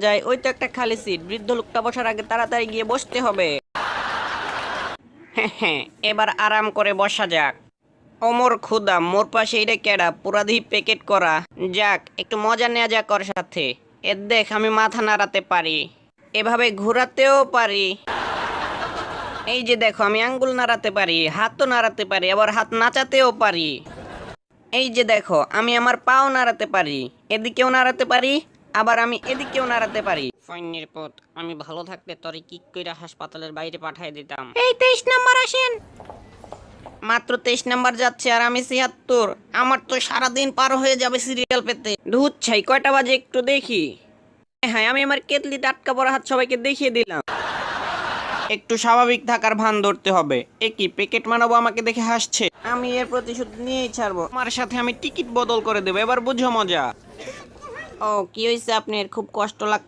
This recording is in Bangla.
যায়, ওই তো একটা খালি সিট। বৃদ্ধ লোকটা বসার আগে তাড়াতাড়ি গিয়ে বসতে হবে। হ্যাঁ হ্যাঁ, এবার আরাম করে বসা যাক। ওমর খুদা, মোর পাশে এটা কেডা? পুরাধি প্যাকেট করা। যাক, একটু মজা নেওয়া যাক ওর সাথে। এর দেখ, আমি মাথা নাড়াতে পারি, এভাবে ঘোরাতেও পারি। এই যে দেখো, আমি আঙ্গুল নাড়াতে পারি, হাতও নাড়াতে পারি, আবার হাত নাচাতেও পারি। এই যে দেখো, আমি আমার পাও নাড়াতে পারি, এদিকেও নাড়াতে পারি, আবার আমি এদিকেও নাড়াতে পারি। ফইন্নির পুত, আমি ভালো থাকতে তোরে কিক কইরা হাসপাতালের বাইরে পাঠাই দিতাম। এই 23 নাম্বার আসেন। মাত্র 23 নাম্বার যাচ্ছে আর আমি 76। আমার তো সারাদিন পার হয়ে যাবে সিরিয়াল পেতে। ধুত ছাই, কয়টা বাজে একটু দেখি। হ্যাঁ, আমি আমার কেতলি টাটকা পড়া হাত সবাইকে দেখিয়ে দিলাম। একটু স্বাভাবিক থাকার ভান ধরতে হবে। এ কি, প্যাকেট মানাবো আমাকে দেখে হাসছে? আমি এর প্রতিশোধ নিয়েই ছাড়বো। আমার সাথে আমি টিকিট বদল করে দেবো, এবার বুঝো মজা। ও, কি হয়েছে আপনার? খুব কষ্ট লাগ